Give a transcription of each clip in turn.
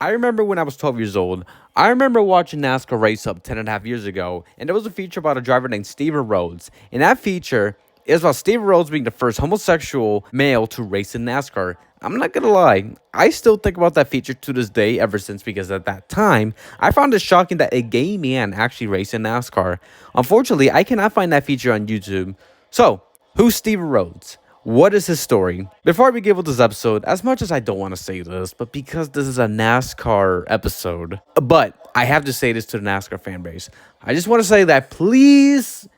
I remember when I was 12 years old, I remember watching NASCAR Race Hub 10.5 years ago, and there was a feature about a driver named Stephen Rhodes. And that feature is about Stephen Rhodes being the first homosexual male to race in NASCAR. I'm not gonna lie, I still think about that feature to this day ever since, because at that time, I found it shocking that a gay man actually raced in NASCAR. Unfortunately, I cannot find that feature on YouTube. So, who's Stephen Rhodes? What is his story? Before I begin with this episode, as much as I don't want to say this, but because this is a NASCAR episode, but I have to say this to the NASCAR fan base. I just want to say that please,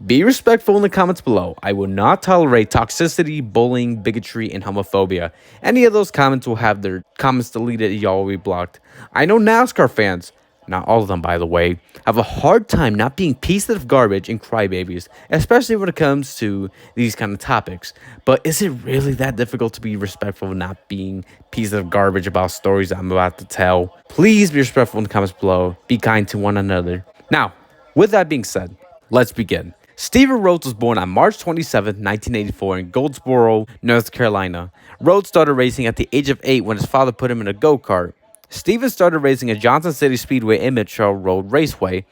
be respectful in the comments below. I will not tolerate toxicity, bullying, bigotry, and homophobia. Any of those comments will have their comments deleted, y'all will be blocked. I know NASCAR fans, not all of them by the way, have a hard time not being pieces of garbage and crybabies, especially when it comes to these kind of topics. But is it really that difficult to be respectful of not being pieces of garbage about stories that I'm about to tell? Please be respectful in the comments below. Be kind to one another. Now, with that being said, let's begin. Stephen Rhodes was born on March 27, 1984 in Goldsboro, North Carolina. Rhodes started racing at the age of 8 when his father put him in a go-kart. Stephen started racing at Johnson City Speedway and Mitchell Road Raceway.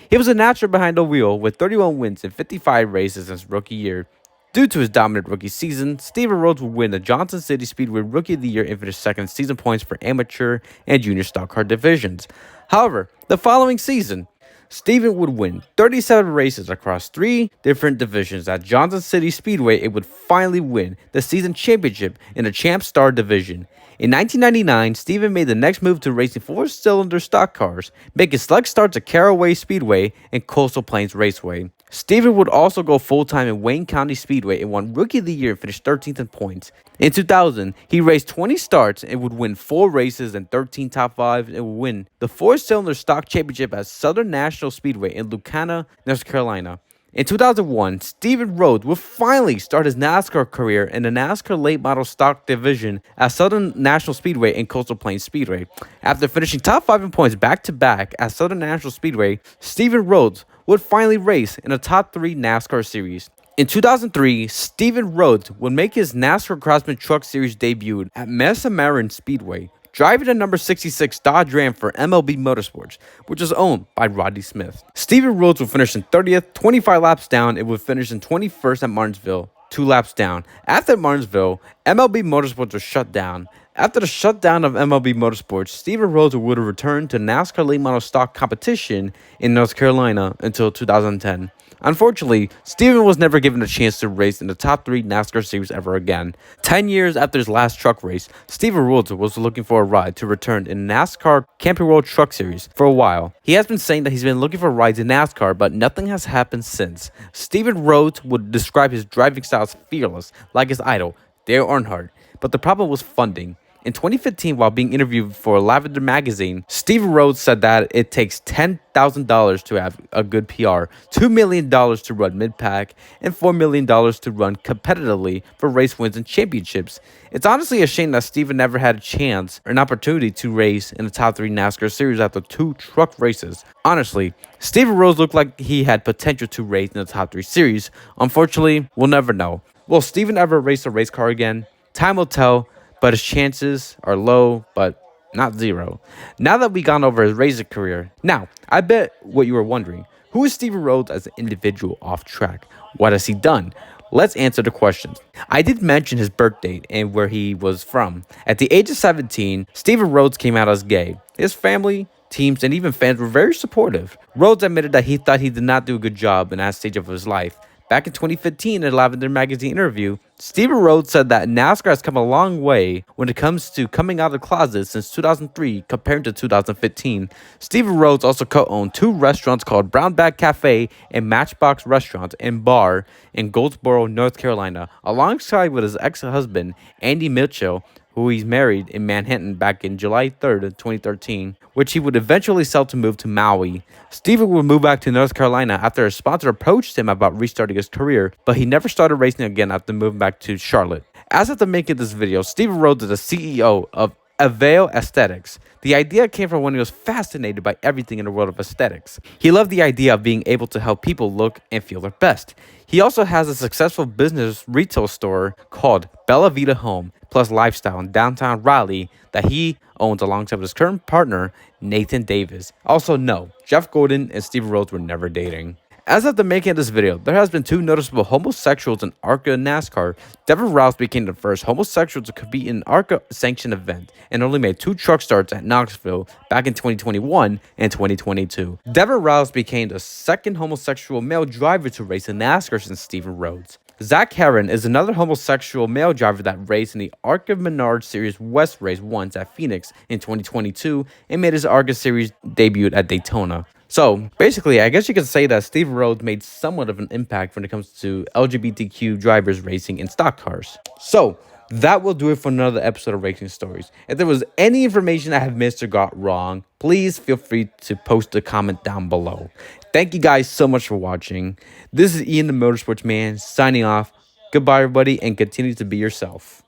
He was a natural behind the wheel with 31 wins in 55 races in his rookie year. Due to his dominant rookie season, Stephen Rhodes would win the Johnson City Speedway Rookie of the Year and finish second in season points for amateur and junior stock car divisions. However, the following season, Stephen would win 37 races across 3 different divisions. At Johnson City Speedway, it would finally win the season championship in the Champ Star division. In 1999, Stephen made the next move to racing 4-cylinder stock cars, making select starts at Caraway Speedway and Coastal Plains Raceway. Stephen would also go full-time in Wayne County Speedway and won Rookie of the Year and finished 13th in points. In 2000, he raced 20 starts and would win 4 races and 13 top 5s and would win the 4-cylinder stock championship at Southern National Speedway in Lucana, North Carolina. In 2001, Stephen Rhodes would finally start his NASCAR career in the NASCAR Late Model Stock Division at Southern National Speedway and Coastal Plains Speedway. After finishing top 5 in points back-to-back at Southern National Speedway, Stephen Rhodes would finally race in the top 3 NASCAR series. In 2003, Stephen Rhodes would make his NASCAR Craftsman Trucks Series debut at Mesa Marin Speedway, driving the number 66 Dodge Ram for MLB Motorsports, which is owned by Rodney Smith. Stephen Rhodes would finish in 30th, 25 laps down, and would finish in 21st at Martinsville, 2 laps down. After Martinsville, MLB Motorsports was shut down. After the shutdown of MLB Motorsports, Stephen Rhodes would have returned to NASCAR late model stock competition in North Carolina until 2010. Unfortunately, Stephen was never given a chance to race in the top 3 NASCAR series ever again. 10 years after his last truck race, Stephen Rhodes was looking for a ride to return in NASCAR Camping World Truck Series for a while. He has been saying that he's been looking for rides in NASCAR, but nothing has happened since. Stephen Rhodes would describe his driving style as fearless, like his idol, Dale Earnhardt, but the problem was funding. In 2015, while being interviewed for Lavender magazine, Stephen Rhodes said that it takes $10,000 to have a good PR, $2 million to run mid-pack, and $4 million to run competitively for race wins and championships. It's honestly a shame that Stephen never had a chance or an opportunity to race in the top 3 NASCAR series after 2 truck races. Honestly, Stephen Rhodes looked like he had potential to race in the top 3 series. Unfortunately, we'll never know. Will Stephen ever race a race car again? Time will tell. But his chances are low, but not zero. Now that we've gone over his racing career, now, I bet what you were wondering, who is Stephen Rhodes as an individual off track? What has he done? Let's answer the questions. I did mention his birth date and where he was from. At the age of 17, Stephen Rhodes came out as gay. His family, teams, and even fans were very supportive. Rhodes admitted that he thought he did not do a good job in that stage of his life. Back in 2015, in a Lavender magazine interview, Stephen Rhodes said that NASCAR has come a long way when it comes to coming out of the closet since 2003 compared to 2015. Stephen Rhodes also co-owned 2 restaurants called Brown Bag Cafe and Matchbox Restaurant and Bar in Goldsboro, North Carolina, alongside with his ex-husband, Andy Mitchell, who he's married in Manhattan back in July 3rd, 2013, which he would eventually sell to move to Maui. Stephen would move back to North Carolina after a sponsor approached him about restarting his career, but he never started racing again after moving back to Charlotte. As of the making of this video, Stephen Rhodes is the CEO of Avail Aesthetics. The idea came from when he was fascinated by everything in the world of aesthetics. He loved the idea of being able to help people look and feel their best. He also has a successful business retail store called Bella Vita Home Plus Lifestyle in downtown Raleigh that he owns alongside his current partner, Nathan Davis. Also, no, Jeff Gordon and Stephen Rhodes were never dating. As of the making of this video, there has been 2 noticeable homosexuals in ARCA NASCAR. Stephen Rhodes became the first homosexual to compete in an ARCA sanctioned event and only made 2 truck starts at Knoxville back in 2021 and 2022. Stephen Rhodes became the second homosexual male driver to race in NASCAR since Stephen Rhodes. Zach Herron is another homosexual male driver that raced in the ARCA Menard Series West race once at Phoenix in 2022 and made his ARCA Series debut at Daytona. So, basically, I guess you could say that Steve Rhodes made somewhat of an impact when it comes to LGBTQ drivers racing in stock cars. So, that will do it for another episode of Racing Stories. If there was any information I have missed or got wrong, please feel free to post a comment down below. Thank you guys so much for watching. This is Ian the Motorsports Man signing off. Goodbye, everybody, and continue to be yourself.